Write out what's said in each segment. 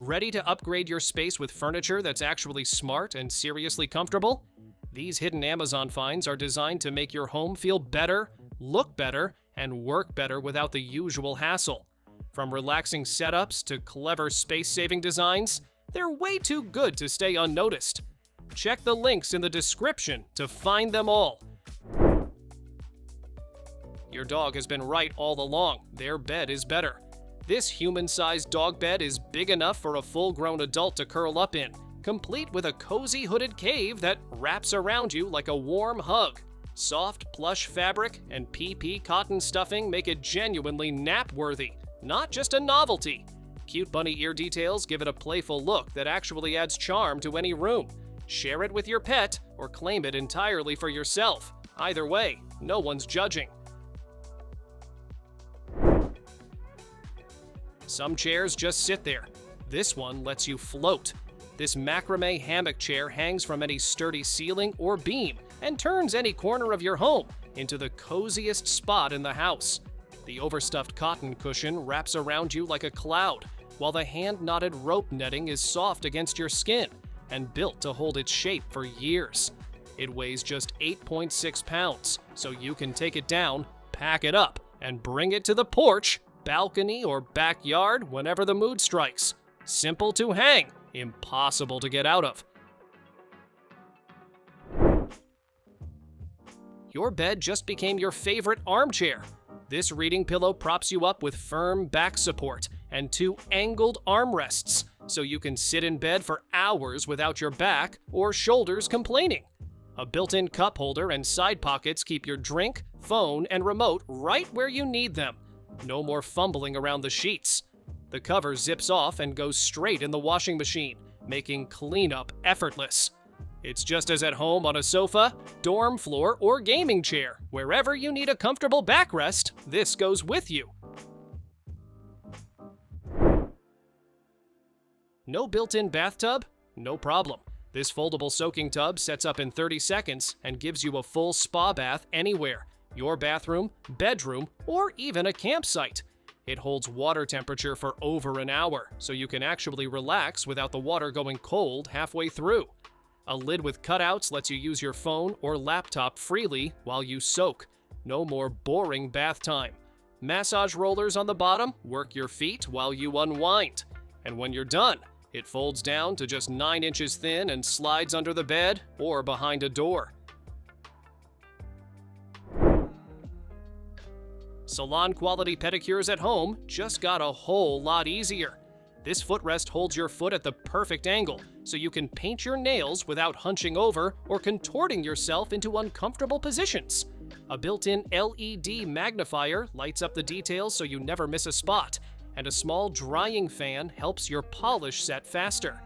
Ready to upgrade your space with furniture that's actually smart and seriously comfortable? These hidden Amazon finds are designed to make your home feel better, look better, and work better without the usual hassle. From relaxing setups to clever space-saving designs, they're way too good to stay unnoticed. Check the links in the description to find them all. Your dog has been right all along. Their bed is better. This human-sized dog bed is big enough for a full-grown adult to curl up in, complete with a cozy hooded cave that wraps around you like a warm hug. Soft, plush fabric and PP cotton stuffing make it genuinely nap-worthy, not just a novelty. Cute bunny ear details give it a playful look that actually adds charm to any room. Share it with your pet or claim it entirely for yourself. Either way, no one's judging. Some chairs just sit there. This one lets you float. This macrame hammock chair hangs from any sturdy ceiling or beam and turns any corner of your home into the coziest spot in the house. The overstuffed cotton cushion wraps around you like a cloud, while the hand-knotted rope netting is soft against your skin and built to hold its shape for years. It weighs just 8.6 pounds, so you can take it down, pack it up, and bring it to the porch, balcony, or backyard whenever the mood strikes. Simple to hang, impossible to get out of. Your bed just became your favorite armchair. This reading pillow props you up with firm back support and 2 angled armrests, so you can sit in bed for hours without your back or shoulders complaining. A built-in cup holder and side pockets keep your drink, phone, and remote right where you need them. No more fumbling around the sheets. The cover zips off and goes straight in the washing machine, making cleanup effortless. It's just as at home on a sofa, dorm floor, or gaming chair. Wherever you need a comfortable backrest, this goes with you. No built-in bathtub? No problem. This foldable soaking tub sets up in 30 seconds and gives you a full spa bath anywhere. Your bathroom, bedroom, or even a campsite. It holds water temperature for over an hour, so you can actually relax without the water going cold halfway through. A lid with cutouts lets you use your phone or laptop freely while you soak. No more boring bath time. Massage rollers on the bottom work your feet while you unwind. And when you're done, it folds down to just 9 inches thin and slides under the bed or behind a door. Salon-quality pedicures at home just got a whole lot easier. This footrest holds your foot at the perfect angle, so you can paint your nails without hunching over or contorting yourself into uncomfortable positions. A built-in LED magnifier lights up the details so you never miss a spot, and a small drying fan helps your polish set faster.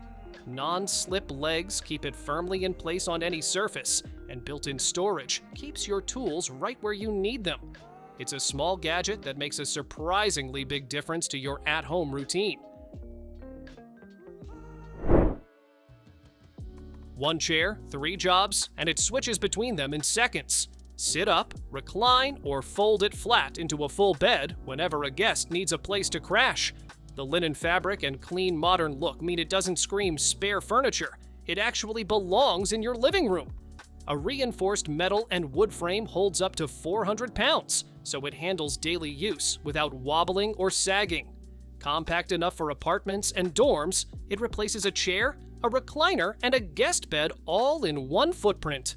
Non-slip legs keep it firmly in place on any surface, and built-in storage keeps your tools right where you need them. It's a small gadget that makes a surprisingly big difference to your at-home routine. One chair, 3 jobs, and it switches between them in seconds. Sit up, recline, or fold it flat into a full bed whenever a guest needs a place to crash. The linen fabric and clean modern look mean it doesn't scream spare furniture. It actually belongs in your living room. A reinforced metal and wood frame holds up to 400 pounds, so it handles daily use without wobbling or sagging. Compact enough for apartments and dorms, it replaces a chair, a recliner, and a guest bed all in one footprint.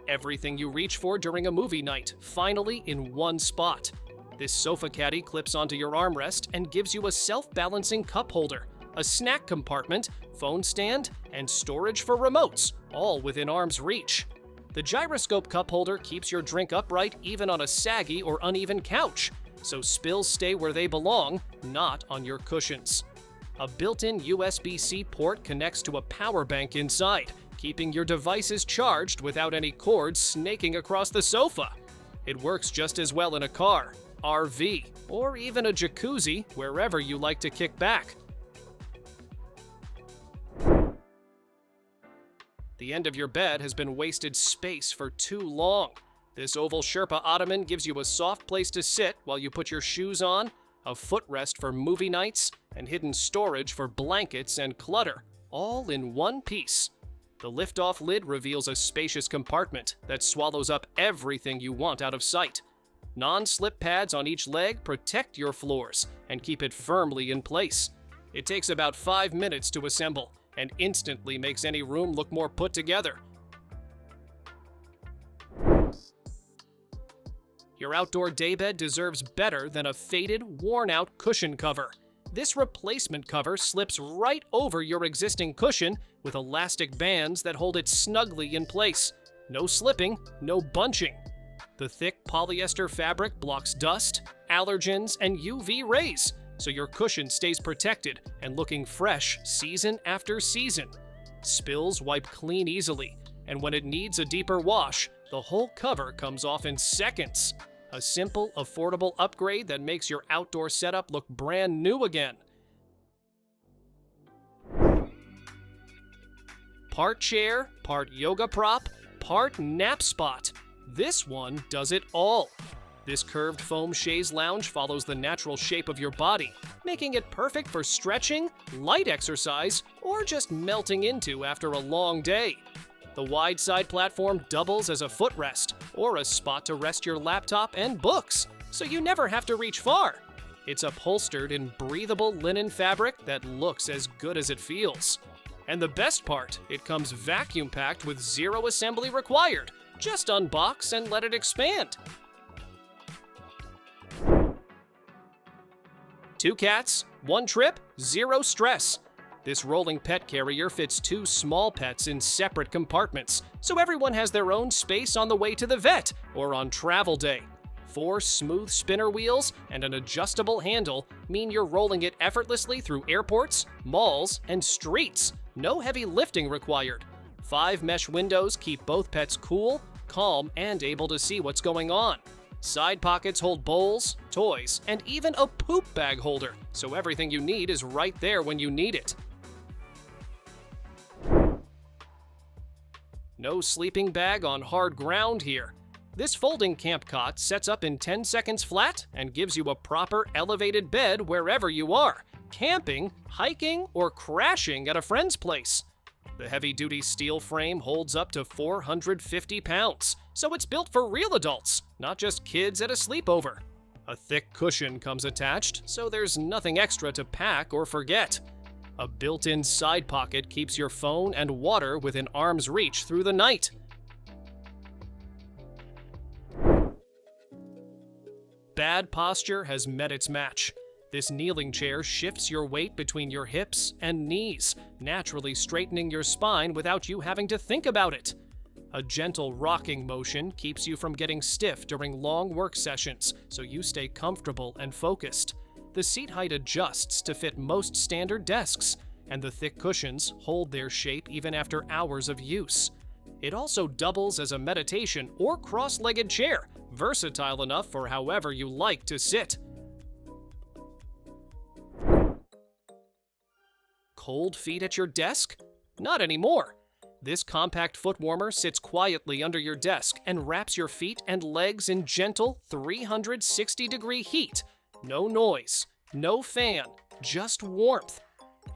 Everything you reach for during a movie night, finally in one spot. This sofa caddy clips onto your armrest and gives you a self-balancing cup holder, a snack compartment, phone stand, and storage for remotes, all within arm's reach. The gyroscope cup holder keeps your drink upright even on a saggy or uneven couch, so spills stay where they belong, not on your cushions. A built-in USB-C port connects to a power bank inside, keeping your devices charged without any cords snaking across the sofa. It works just as well in a car, RV, or even a jacuzzi, wherever you like to kick back. The end of your bed has been wasted space for too long. This oval Sherpa Ottoman gives you a soft place to sit while you put your shoes on, a footrest for movie nights, and hidden storage for blankets and clutter, all in one piece. The lift-off lid reveals a spacious compartment that swallows up everything you want out of sight. Non-slip pads on each leg protect your floors and keep it firmly in place. It takes about 5 minutes to assemble and instantly makes any room look more put together. Your outdoor daybed deserves better than a faded, worn-out cushion cover. This replacement cover slips right over your existing cushion with elastic bands that hold it snugly in place. No slipping, no bunching. The thick polyester fabric blocks dust, allergens, and UV rays, so your cushion stays protected and looking fresh season after season. Spills wipe clean easily, and when it needs a deeper wash, the whole cover comes off in seconds. A simple, affordable upgrade that makes your outdoor setup look brand new again. Part chair, part yoga prop, part nap spot. This one does it all. This curved foam chaise lounge follows the natural shape of your body, making it perfect for stretching, light exercise, or just melting into after a long day. The wide side platform doubles as a footrest or a spot to rest your laptop and books, so you never have to reach far. It's upholstered in breathable linen fabric that looks as good as it feels. And the best part, it comes vacuum packed with zero assembly required. Just unbox and let it expand. 2 cats, 1 trip, 0 stress. This rolling pet carrier fits 2 small pets in separate compartments, so everyone has their own space on the way to the vet or on travel day. 4 smooth spinner wheels and an adjustable handle mean you're rolling it effortlessly through airports, malls, and streets. No heavy lifting required. 5 mesh windows keep both pets cool, calm, and able to see what's going on. Side pockets hold bowls, toys, and even a poop bag holder, so everything you need is right there when you need it. No sleeping bag on hard ground here. This folding camp cot sets up in 10 seconds flat and gives you a proper elevated bed wherever you are, camping, hiking, or crashing at a friend's place. The heavy-duty steel frame holds up to 450 pounds, so it's built for real adults, not just kids at a sleepover. A thick cushion comes attached, so there's nothing extra to pack or forget. A built-in side pocket keeps your phone and water within arm's reach through the night. Bad posture has met its match. This kneeling chair shifts your weight between your hips and knees, naturally straightening your spine without you having to think about it. A gentle rocking motion keeps you from getting stiff during long work sessions, so you stay comfortable and focused. The seat height adjusts to fit most standard desks, and the thick cushions hold their shape even after hours of use. It also doubles as a meditation or cross-legged chair, versatile enough for however you like to sit. Cold feet at your desk? Not anymore. This compact foot warmer sits quietly under your desk and wraps your feet and legs in gentle 360-degree heat. No noise, no fan, just warmth.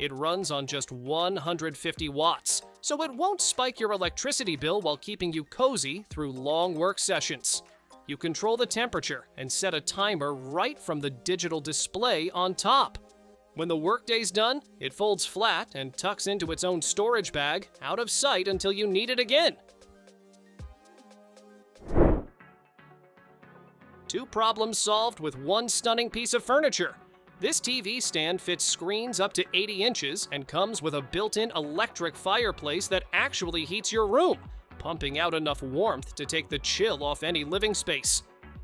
It runs on just 150 watts, so it won't spike your electricity bill while keeping you cozy through long work sessions. You control the temperature and set a timer right from the digital display on top. When the workday's done, it folds flat and tucks into its own storage bag, out of sight until you need it again. 2 problems solved with 1 stunning piece of furniture. This TV stand fits screens up to 80 inches and comes with a built-in electric fireplace that actually heats your room, pumping out enough warmth to take the chill off any living space.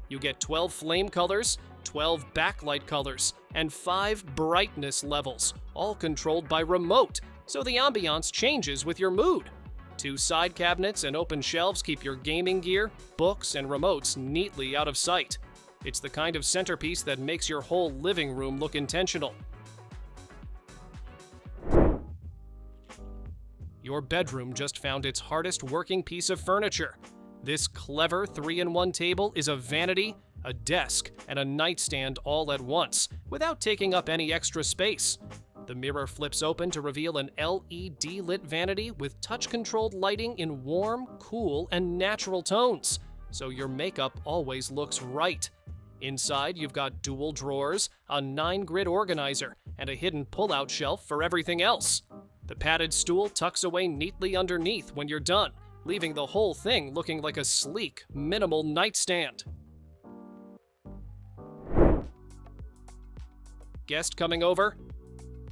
You get 12 flame colors, 12 backlight colors, and 5 brightness levels, all controlled by remote, so the ambiance changes with your mood. 2 side cabinets and open shelves keep your gaming gear, books, and remotes neatly out of sight. It's the kind of centerpiece that makes your whole living room look intentional. Your bedroom just found its hardest working piece of furniture. This clever 3-in-1 table is a vanity, a desk, and a nightstand all at once, without taking up any extra space. The mirror flips open to reveal an LED-lit vanity with touch-controlled lighting in warm, cool, and natural tones, so your makeup always looks right. Inside, you've got dual drawers, a 9-grid organizer, and a hidden pull-out shelf for everything else. The padded stool tucks away neatly underneath when you're done, leaving the whole thing looking like a sleek, minimal nightstand. Guest coming over?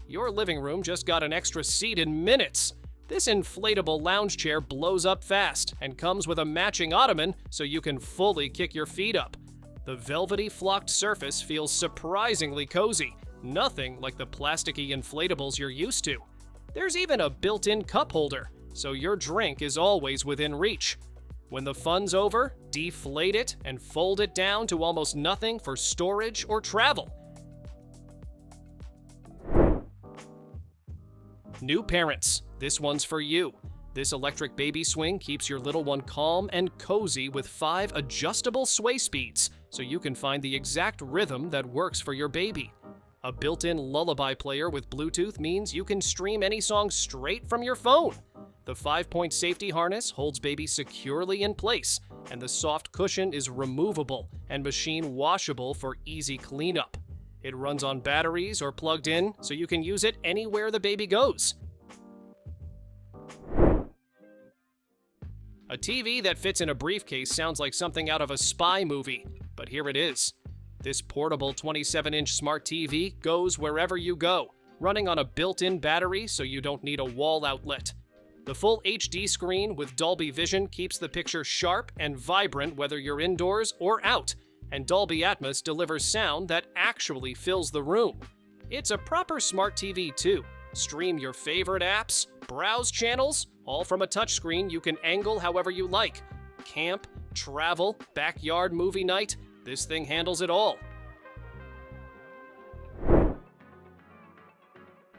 Your living room just got an extra seat in minutes. This inflatable lounge chair blows up fast and comes with a matching ottoman so you can fully kick your feet up. The velvety flocked surface feels surprisingly cozy, nothing like the plasticky inflatables you're used to. There's even a built-in cup holder, so your drink is always within reach. When the fun's over, deflate it and fold it down to almost nothing for storage or travel. New parents, this one's for you. This electric baby swing keeps your little one calm and cozy with 5 adjustable sway speeds, so you can find the exact rhythm that works for your baby. A built-in lullaby player with Bluetooth means you can stream any song straight from your phone. The 5-point safety harness holds baby securely in place, and the soft cushion is removable and machine washable for easy cleanup. It runs on batteries or plugged in, so you can use it anywhere the baby goes. A TV that fits in a briefcase sounds like something out of a spy movie, but here it is. This portable 27-inch smart TV goes wherever you go, running on a built-in battery so you don't need a wall outlet. The full HD screen with Dolby Vision keeps the picture sharp and vibrant whether you're indoors or out, and Dolby Atmos delivers sound that actually fills the room. It's a proper smart TV too. Stream your favorite apps, browse channels, all from a touchscreen you can angle however you like. Camp, travel, backyard movie night, this thing handles it all.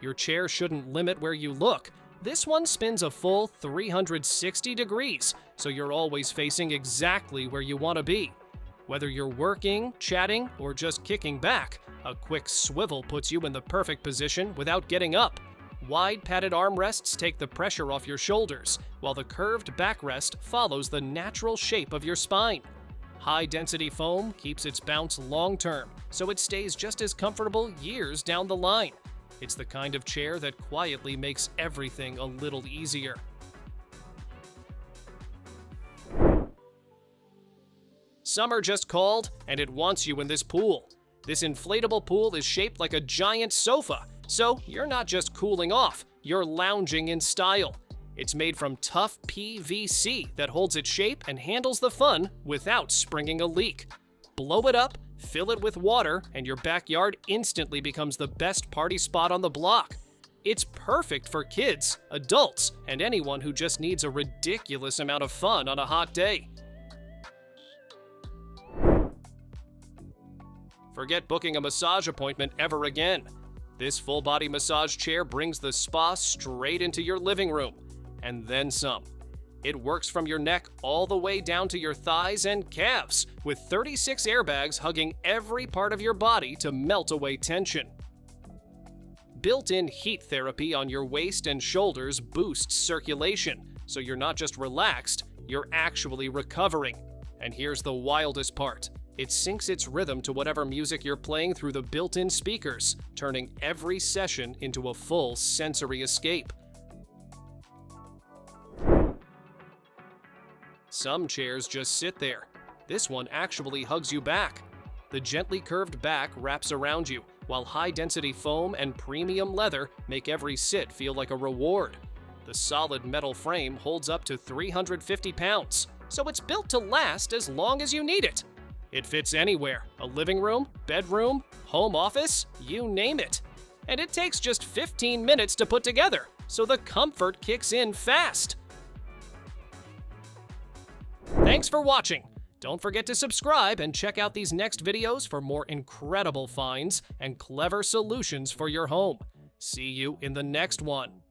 Your chair shouldn't limit where you look. This one spins a full 360 degrees, so you're always facing exactly where you want to be. Whether you're working, chatting, or just kicking back, a quick swivel puts you in the perfect position without getting up. Wide padded armrests take the pressure off your shoulders, while the curved backrest follows the natural shape of your spine. High-density foam keeps its bounce long-term, so it stays just as comfortable years down the line. It's the kind of chair that quietly makes everything a little easier. Summer just called, and it wants you in this pool. This inflatable pool is shaped like a giant sofa, so you're not just cooling off, you're lounging in style. It's made from tough PVC that holds its shape and handles the fun without springing a leak. Blow it up, fill it with water, and your backyard instantly becomes the best party spot on the block. It's perfect for kids, adults, and anyone who just needs a ridiculous amount of fun on a hot day. Forget booking a massage appointment ever again. This full-body massage chair brings the spa straight into your living room, and then some. It works from your neck all the way down to your thighs and calves, with 36 airbags hugging every part of your body to melt away tension. Built-in heat therapy on your waist and shoulders boosts circulation, so you're not just relaxed, you're actually recovering. And here's the wildest part. It syncs its rhythm to whatever music you're playing through the built-in speakers, turning every session into a full sensory escape. Some chairs just sit there. This one actually hugs you back. The gently curved back wraps around you, while high-density foam and premium leather make every sit feel like a reward. The solid metal frame holds up to 350 pounds, so it's built to last as long as you need it. It fits anywhere, a living room, bedroom, home office, you name it. And it takes just 15 minutes to put together, so the comfort kicks in fast. Thanks for watching. Don't forget to subscribe and check out these next videos for more incredible finds and clever solutions for your home. See you in the next one.